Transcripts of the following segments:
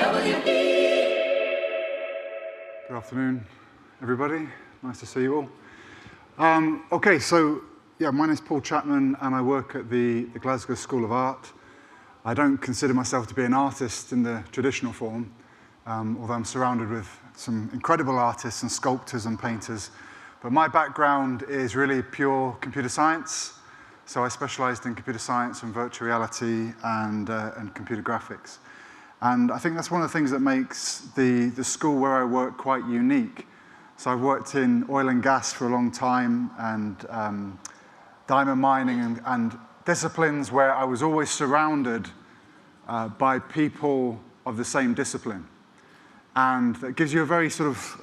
Good afternoon, everybody. Nice to see you all. Okay, so yeah, my name's Paul Chapman, and I work at the Glasgow School of Art. I don't consider myself to be an artist in the traditional form, although I'm surrounded with some incredible artists and sculptors and painters. But my background is really pure computer science. So I specialized in computer science and virtual reality and computer graphics. And I think that's one of the things that makes the school where I work quite unique. So I've worked in oil and gas for a long time, and diamond mining and disciplines where I was always surrounded by people of the same discipline. And that gives you a very sort of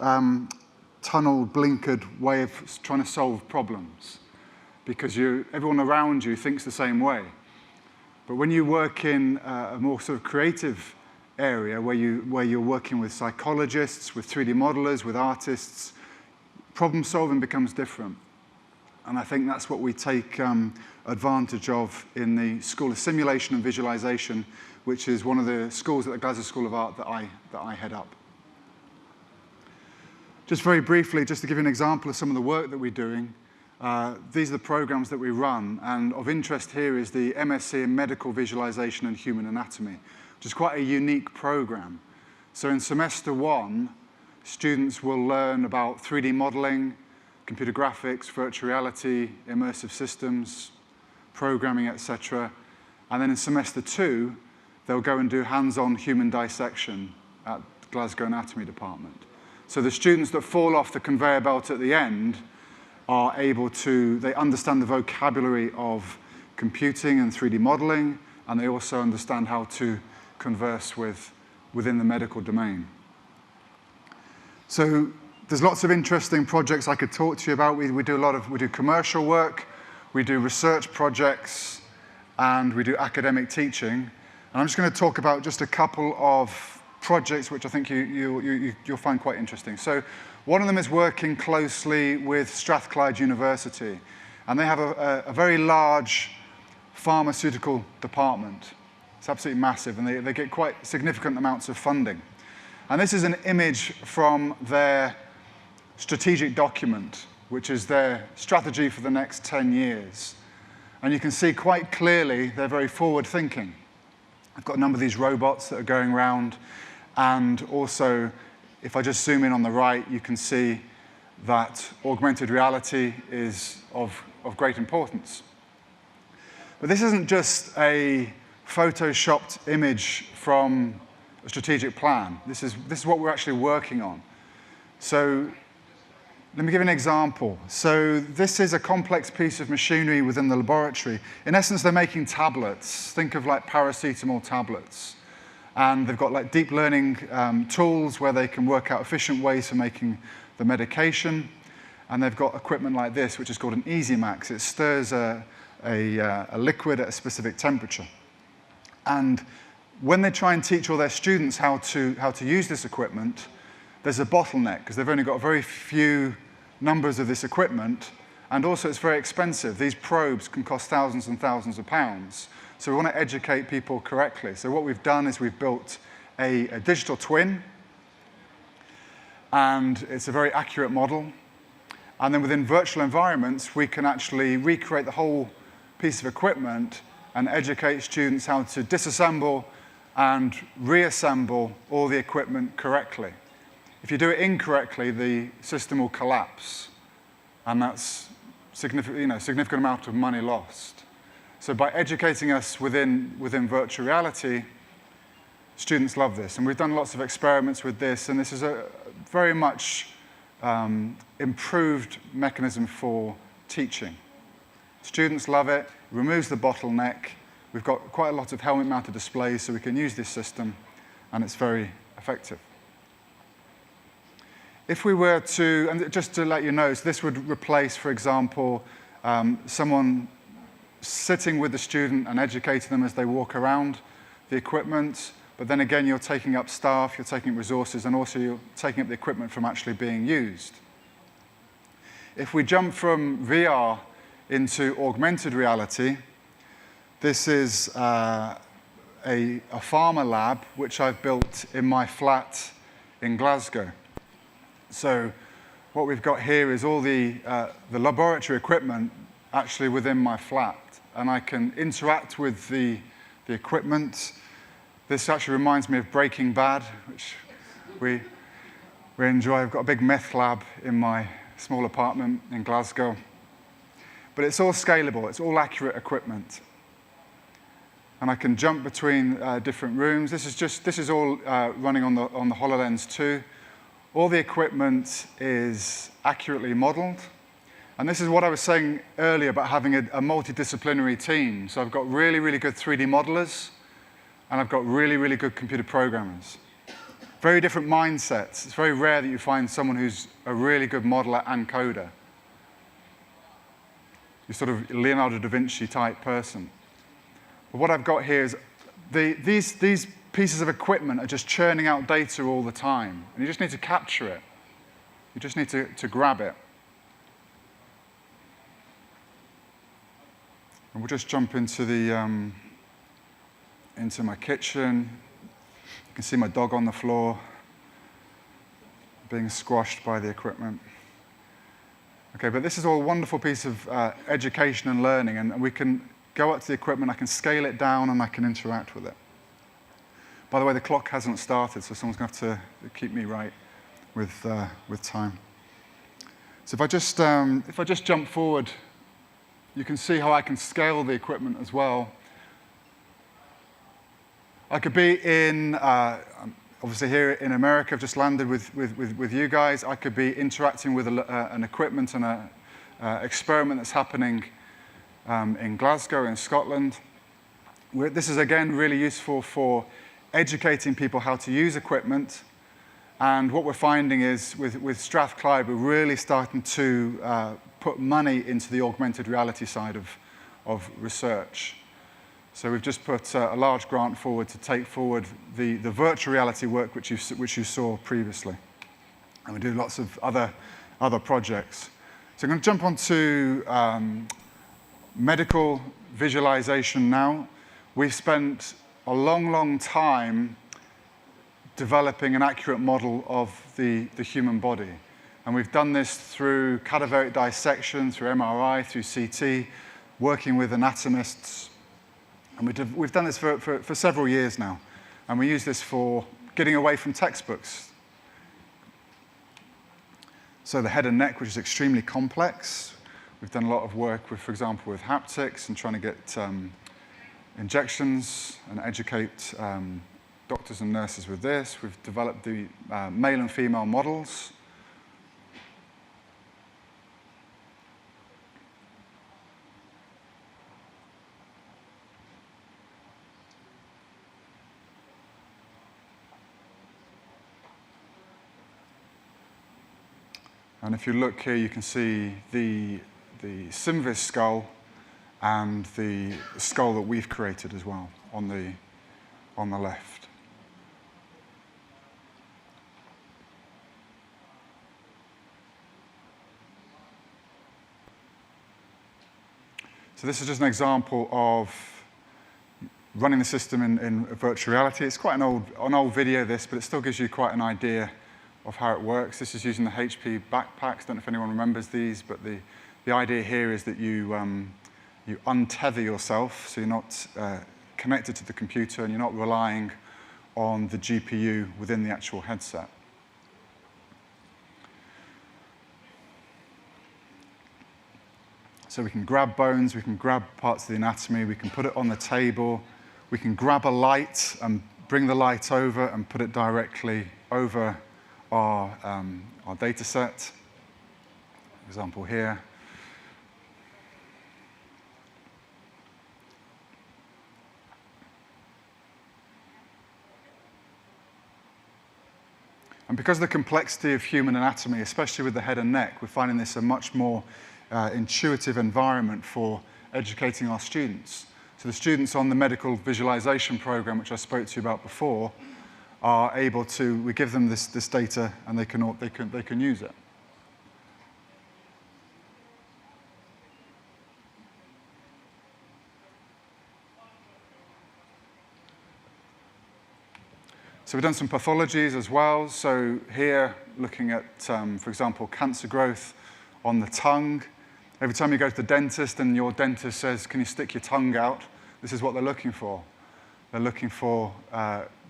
tunneled, blinkered way of trying to solve problems, because everyone around you thinks the same way. But when you work in a more sort of creative area where you're working with psychologists, with 3D modelers, with artists, problem solving becomes different. And I think that's what we take advantage of in the School of Simulation and Visualisation, which is one of the schools at the Glasgow School of Art that I head up. Just very briefly, just to give you an example of some of the work that we're doing, these are the programs that we run, and of interest here is the MSc in Medical Visualization and Human Anatomy, which is quite a unique program. So in semester 1, students will learn about 3D modeling, computer graphics, virtual reality, immersive systems, programming, etc. And then in semester 2, they'll go and do hands-on human dissection at the Glasgow Anatomy Department. So the students that fall off the conveyor belt at the end are able to, they understand the vocabulary of computing and 3D modeling, and they also understand how to converse within the medical domain. So there's lots of interesting projects I could talk to you about. We do commercial work, we do research projects, and we do academic teaching. And I'm just going to talk about just a couple of projects which I think you'll find quite interesting. So one of them is working closely with Strathclyde University, and they have a very large pharmaceutical department. It's absolutely massive, and they get quite significant amounts of funding. And this is an image from their strategic document, which is their strategy for the next 10 years. And you can see quite clearly they're very forward-thinking. I've got a number of these robots that are going around, and also, if I just zoom in on the right, you can see that augmented reality is of great importance. But this isn't just a photoshopped image from a strategic plan. This is what we're actually working on. So let me give an example. So this is a complex piece of machinery within the laboratory. In essence, they're making tablets. Think of like paracetamol tablets. And they've got like deep learning tools where they can work out efficient ways for making the medication. And they've got equipment like this, which is called an EasyMax. It stirs a liquid at a specific temperature. And when they try and teach all their students how to use this equipment, there's a bottleneck, because they've only got very few numbers of this equipment, and also it's very expensive. These probes can cost thousands and thousands of pounds. So we want to educate people correctly. So what we've done is we've built a digital twin, and it's a very accurate model. And then within virtual environments, we can actually recreate the whole piece of equipment and educate students how to disassemble and reassemble all the equipment correctly. If you do it incorrectly, the system will collapse, and that's significant amount of money lost. So by educating us within virtual reality, students love this. And we've done lots of experiments with this, and this is a very much improved mechanism for teaching. Students love it, removes the bottleneck. We've got quite a lot of helmet-mounted displays, so we can use this system, and it's very effective. If we were to, and just to let you know, so this would replace, for example, someone sitting with the student and educating them as they walk around the equipment, but then again, you're taking up staff, you're taking up resources, and also you're taking up the equipment from actually being used. If we jump from VR into augmented reality, this is a a pharma lab, which I've built in my flat in Glasgow. So what we've got here is all the laboratory equipment actually within my flat. And I can interact with the equipment. This actually reminds me of Breaking Bad, which we enjoy. I've got a big meth lab in my small apartment in Glasgow. But it's all scalable. It's all accurate equipment. And I can jump between different rooms. This is all running on the HoloLens 2. All the equipment is accurately modeled. And this is what I was saying earlier about having a multidisciplinary team. So I've got really, really good 3D modelers, and I've got really, really good computer programmers. Very different mindsets. It's very rare that you find someone who's a really good modeler and coder. You're sort of Leonardo da Vinci type person. But what I've got here is these pieces of equipment are just churning out data all the time. And you just need to capture it. You just need to grab it. And we'll just jump into into my kitchen. You can see my dog on the floor being squashed by the equipment. Okay, but this is all a wonderful piece of education and learning, and we can go up to the equipment, I can scale it down, and I can interact with it. By the way, the clock hasn't started, so someone's going to have to keep me right with time. So if I just jump forward, you can see how I can scale the equipment as well. I could be in, obviously here in America, I've just landed with you guys. I could be interacting with an equipment and an experiment that's happening in Glasgow in Scotland. This is, again, really useful for educating people how to use equipment. And what we're finding is with Strathclyde, we're really starting to put money into the augmented reality side of research. So we've just put a large grant forward to take forward the virtual reality work which you saw previously. And we do lots of other projects. So I'm going to jump onto medical visualization now. We've spent a long, long time developing an accurate model of the human body. And we've done this through cadaveric dissection, through MRI, through CT, working with anatomists. And we've done this for several years now. And we use this for getting away from textbooks. So the head and neck, which is extremely complex. We've done a lot of work with, for example, with haptics and trying to get injections and educate doctors and nurses with this. We've developed the male and female models. And if you look here, you can see the SimVis skull and the skull that we've created as well on the left. So this is just an example of running the system in virtual reality. It's quite an old video, this, but it still gives you quite an idea of how it works. This is using the HP backpacks. Don't know if anyone remembers these, but the idea here is that you untether yourself, so you're not connected to the computer and you're not relying on the GPU within the actual headset. So we can grab bones, we can grab parts of the anatomy, we can put it on the table, we can grab a light and bring the light over and put it directly over our data set. Example here. And because of the complexity of human anatomy, especially with the head and neck, we're finding this a much more intuitive environment for educating our students. So the students on the medical visualization program, which I spoke to you about before, are able to, we give them this data and they can use it. So we've done some pathologies as well. So here, looking at, for example, cancer growth on the tongue. Every time you go to the dentist and your dentist says, can you stick your tongue out? This is what they're looking for. They're looking for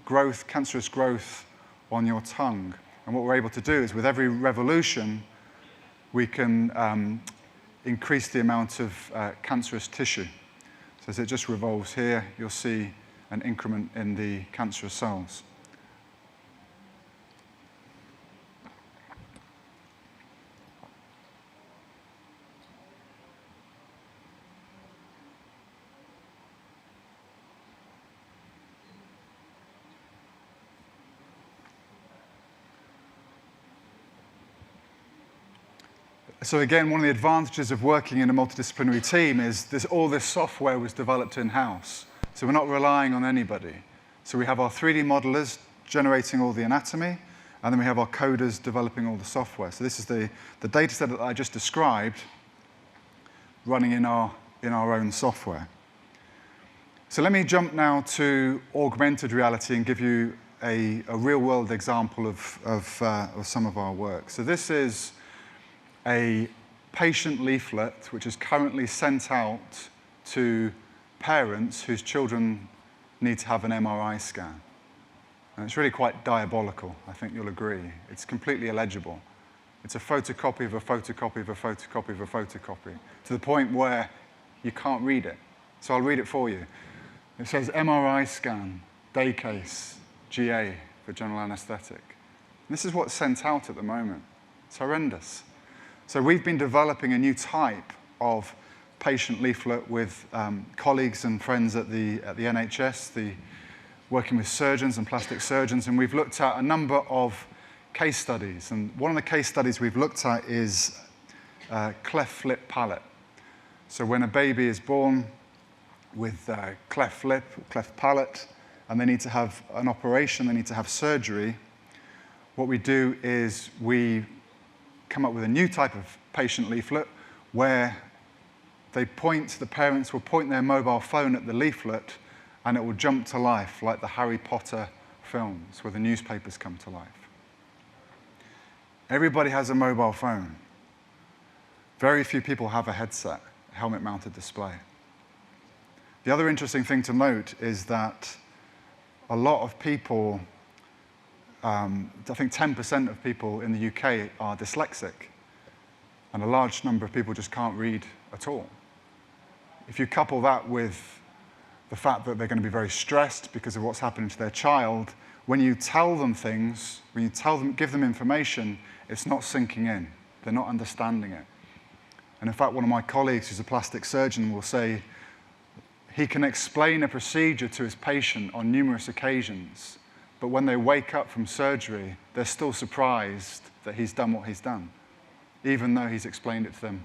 growth, cancerous growth on your tongue. And what we're able to do is with every revolution, we can increase the amount of cancerous tissue. So as it just revolves here, you'll see an increment in the cancerous cells. So again, one of the advantages of working in a multidisciplinary team is all this software was developed in-house. So we're not relying on anybody. So we have our 3D modelers generating all the anatomy, and then we have our coders developing all the software. So this is the data set that I just described running in our own software. So let me jump now to augmented reality and give you a real-world example of some of our work. So this is a patient leaflet which is currently sent out to parents whose children need to have an MRI scan. And it's really quite diabolical, I think you'll agree. It's completely illegible. It's a photocopy of a photocopy of a photocopy of a photocopy, to the point where you can't read it. So I'll read it for you. It says MRI scan, day case, GA for general anesthetic. And this is what's sent out at the moment. It's horrendous. So we've been developing a new type of patient leaflet with colleagues and friends at the NHS, working with surgeons and plastic surgeons, and we've looked at a number of case studies. And one of the case studies we've looked at is cleft palate. So when a baby is born with cleft lip, cleft palate, and they need to have an operation, they need to have surgery, what we do is we come up with a new type of patient leaflet where the parents will point their mobile phone at the leaflet and it will jump to life like the Harry Potter films where the newspapers come to life. Everybody has a mobile phone. Very few people have a headset, a helmet-mounted display. The other interesting thing to note is that a lot of people, I think 10% of people in the UK are dyslexic, and a large number of people just can't read at all. If you couple that with the fact that they're going to be very stressed because of what's happening to their child, when you tell them things, when you give them information, it's not sinking in. They're not understanding it. And in fact, one of my colleagues who's a plastic surgeon will say he can explain a procedure to his patient on numerous occasions, but when they wake up from surgery, they're still surprised that he's done what he's done, even though he's explained it to them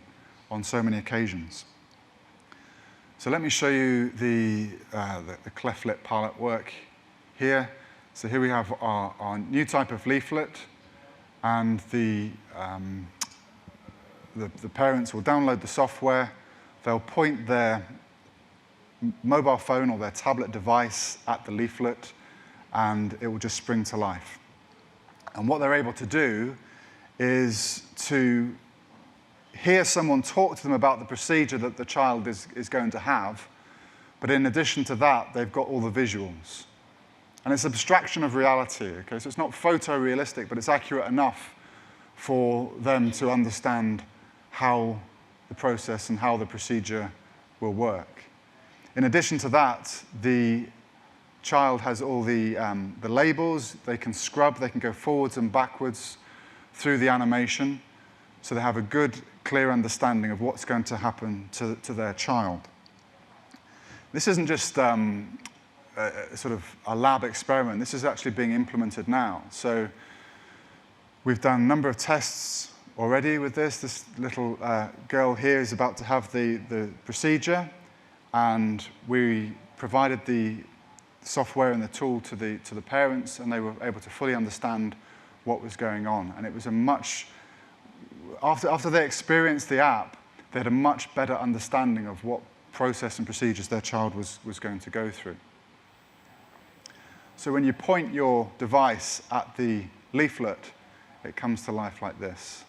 on so many occasions. So let me show you the cleft lip palate work here. So here we have our new type of leaflet, and the parents will download the software. They'll point their mobile phone or their tablet device at the leaflet, and it will just spring to life. And what they're able to do is to hear someone talk to them about the procedure that the child is going to have, but in addition to that, they've got all the visuals. And it's abstraction of reality, okay? So it's not photorealistic, but it's accurate enough for them to understand how the process and how the procedure will work. In addition to that, the child has all the labels. They can scrub, they can go forwards and backwards through the animation, so they have a good, clear understanding of what's going to happen to their child. This isn't just sort of a lab experiment. This is actually being implemented now. So we've done a number of tests already with this. This little girl here is about to have the procedure, and we provided the software and the tool to the parents, and they were able to fully understand what was going on. And it was a much, after they experienced the app, they had a much better understanding of what process and procedures their child was going to go through. So when you point your device at the leaflet, it comes to life like this.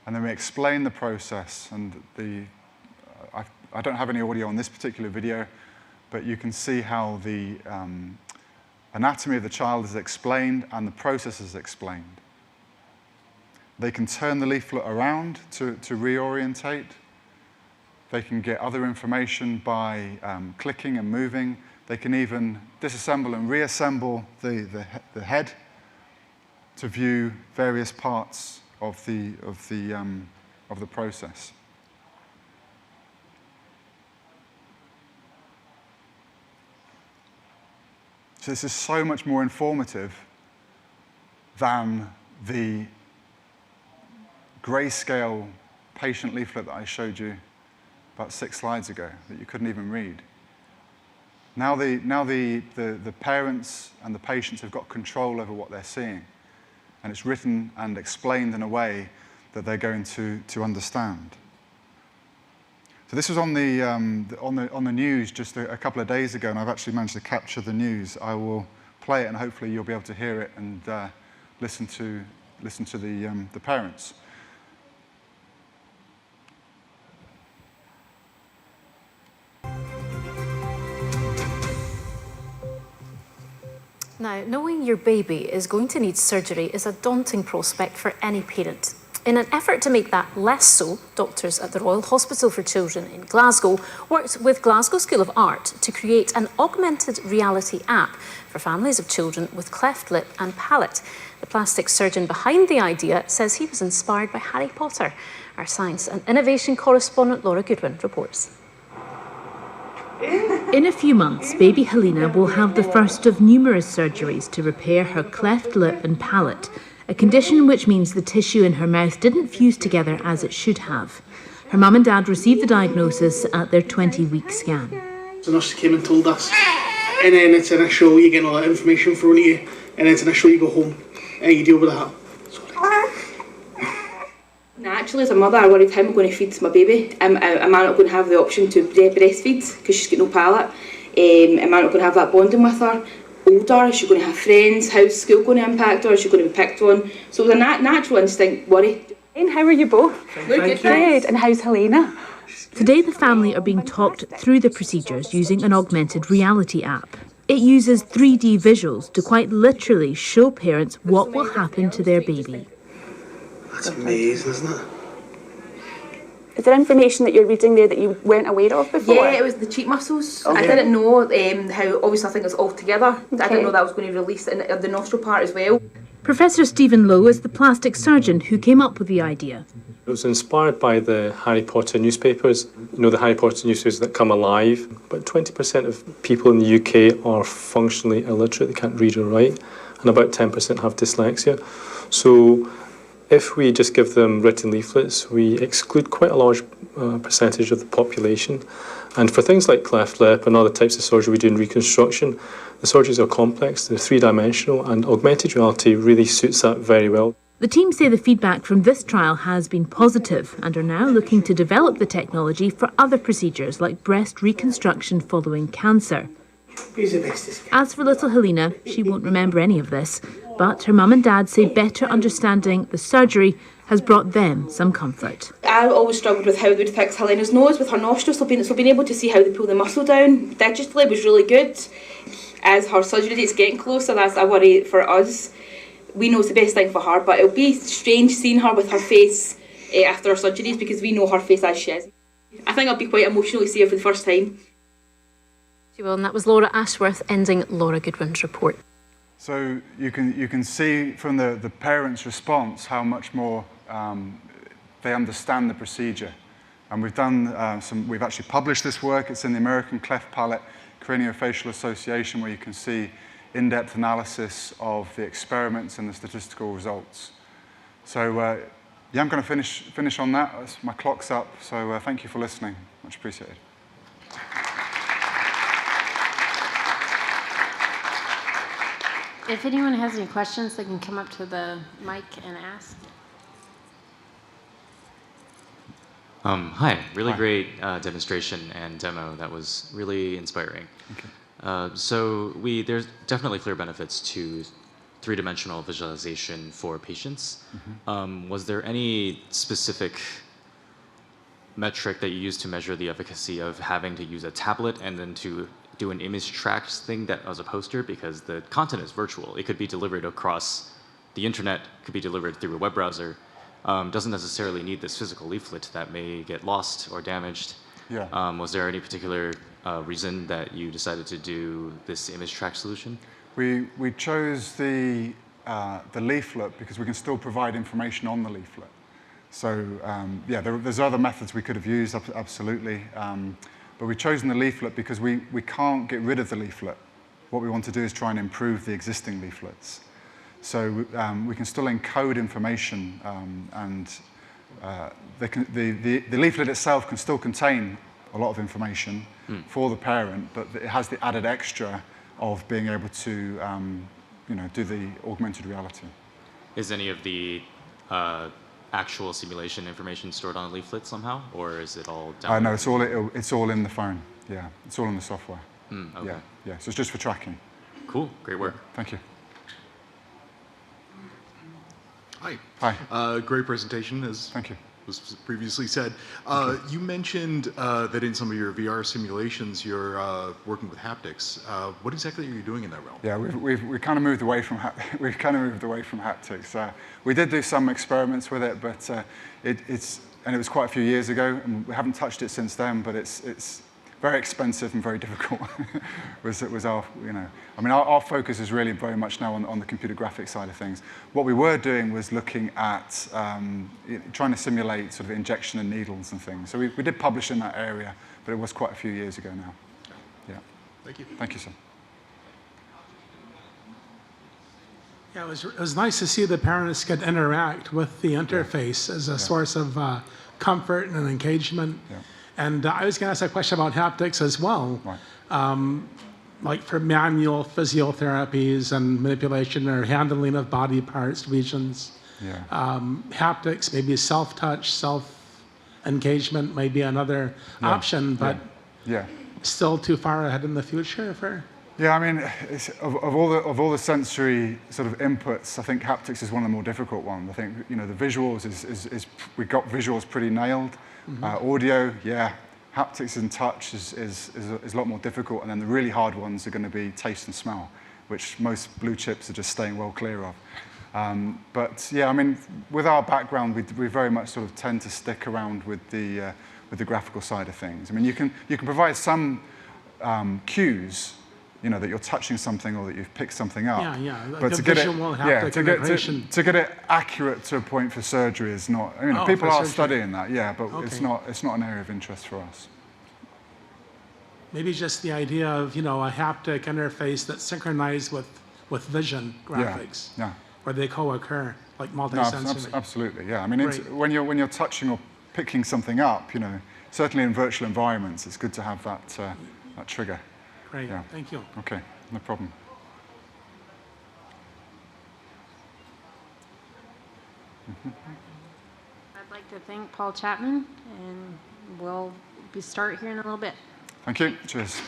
And then we explain the process, and I don't have any audio on this particular video, but you can see how the anatomy of the child is explained and the process is explained. They can turn the leaflet around to reorientate. They can get other information by clicking and moving. They can even disassemble and reassemble the head to view various parts of the process. So this is so much more informative than the grayscale patient leaflet that I showed you about 6 slides ago that you couldn't even read. Now the parents and the patients have got control over what they're seeing, and it's written and explained in a way that they're going to understand. So this was on the news just a couple of days ago, and I've actually managed to capture the news. I will play it, and hopefully you'll be able to hear it and listen to the parents. Now, knowing your baby is going to need surgery is a daunting prospect for any parent. In an effort to make that less so, doctors at the Royal Hospital for Children in Glasgow worked with Glasgow School of Art to create an augmented reality app for families of children with cleft lip and palate. The plastic surgeon behind the idea says he was inspired by Harry Potter. Our science and innovation correspondent Laura Goodwin reports. In a few months, baby Helena will have the first of numerous surgeries to repair her cleft lip and palate, a condition which means the tissue in her mouth didn't fuse together as it should have. Her mum and dad received the diagnosis at their 20-week scan. The nurse came and told us, and then it's in a show, you get all that information thrown at you, and then it's in a show, you go home, and you deal with that. Naturally, as a mother, I worried how am I going to feed my baby? Am I not going to have the option to breastfeed because she's got no palate? Am I not going to have that bonding with her? Older, is she going to have friends? How's school going to impact her? Is she going to be picked on? So it was a natural instinct worry. And how are you both? We're good, thanks. And how's Helena? Today the family are being talked through the procedures using an augmented reality app. It uses 3D visuals to quite literally show parents what will happen to their baby. That's amazing, isn't it? Is there information that you're reading there that you weren't aware of before? Yeah, it was the cheek muscles. Okay. I didn't know how, obviously I think it's all together. Okay. I didn't know that I was going to release it in the nostril part as well. Professor Stephen Lowe is the plastic surgeon who came up with the idea. It was inspired by the Harry Potter newspapers. You know, the Harry Potter newspapers that come alive. But 20% of people in the UK are functionally illiterate, they can't read or write, and about 10% have dyslexia. So if we just give them written leaflets, we exclude quite a large percentage of the population. And for things like cleft lip and other types of surgery we do in reconstruction, the surgeries are complex, they're three-dimensional, and augmented reality really suits that very well. The team say the feedback from this trial has been positive and are now looking to develop the technology for other procedures like breast reconstruction following cancer. As for little Helena, she won't remember any of this, but her mum and dad say better understanding the surgery has brought them some comfort. I always struggled with how they would fix Helena's nose with her nostrils, so being able to see how they pull the muscle down digitally was really good. As her surgery date's getting closer, that's a worry for us. We know it's the best thing for her, but it'll be strange seeing her with her face after her surgeries because we know her face as she is. I think I'll be quite emotional to see her for the first time. She will, and that was Laura Ashworth ending Laura Goodwin's report. So you can see from the parents' response how much more they understand the procedure. And we've done we've actually published this work. It's in the American Cleft Palate Craniofacial Association, where you can see in-depth analysis of the experiments and the statistical results. So yeah, I'm going to finish on that. My clock's up, so thank you for listening. Much appreciated. If anyone has any questions, they can come up to the mic and ask. Hi, really great demonstration and demo. That was really inspiring. Okay. There's definitely clear benefits to three-dimensional visualization for patients. Was there any specific metric that you used to measure the efficacy of having to use a tablet and then to do an image tracks thing that as a poster? Because the content is virtual. It could be delivered across the internet, could be delivered through a web browser. Doesn't necessarily need this physical leaflet that may get lost or damaged. Yeah. Was there any particular reason that you decided to do this image track solution? We chose the leaflet because we can still provide information on the leaflet. So yeah, there's other methods we could have used, absolutely. But we've chosen the leaflet because we can't get rid of the leaflet. What we want to do is try and improve the existing leaflets. So we can still encode information, and the leaflet itself can still contain a lot of information for the parent, but it has the added extra of being able to do the augmented reality. Is any of the actual simulation information stored on a leaflet somehow, or is it all down? No, it's all in the phone. Yeah, it's all in the software. Okay. Yeah. So it's just for tracking. Cool. Great work. Thank you. Hi. Hi. Great presentation, as Thank you. was previously said. You mentioned that in some of your VR simulations, you're working with haptics. What exactly are you doing in that realm? Yeah, we've kind of moved away from haptics. We did do some experiments with it, but it was quite a few years ago, and we haven't touched it since then. But it's very expensive and very difficult. Our focus is really very much now on the computer graphics side of things. What we were doing was looking at trying to simulate sort of injection and needles and things. So we did publish in that area, but it was quite a few years ago now. Yeah. Thank you. Thank you, sir. Yeah, it was nice to see the parents could interact with the interface as a source of comfort and engagement. Yeah. And I was going to ask a question about haptics as well. Right. Like for manual physiotherapies and manipulation or handling of body parts, regions. Yeah. Haptics, maybe self-touch, self-engagement may be another option, but still too far ahead in the future for... Yeah, I mean, of all the sensory sort of inputs, I think haptics is one of the more difficult ones. I think the visuals we got visuals pretty nailed. Audio, yeah. Haptics and touch is a lot more difficult, and then the really hard ones are going to be taste and smell, which most blue chips are just staying well clear of. But yeah, I mean, with our background, we very much sort of tend to stick around with the graphical side of things. I mean, you can provide some cues, that you're touching something or that you've picked something up. Yeah, like but to get it, to get it accurate to a point for surgery is not. People are studying that, but it's not an area of interest for us. Maybe just the idea of a haptic interface that's synchronized with vision graphics, where they co-occur, like multisensory. No, absolutely, yeah. I mean, when you're touching or picking something up, certainly in virtual environments, it's good to have that trigger. Great, thank you. Okay, no problem. I'd like to thank Paul Chapman, and we'll start here in a little bit. Thank you. Cheers.